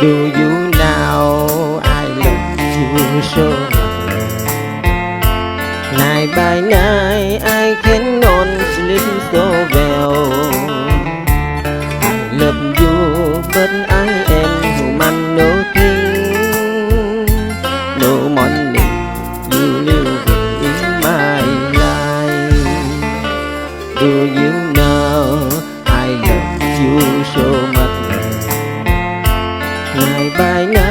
Do you know I love you so much? Night by night I cannot sleep so well. I love you but I am human, nothing, no money. You live in my life. Do you know I love you so much? Ngày by night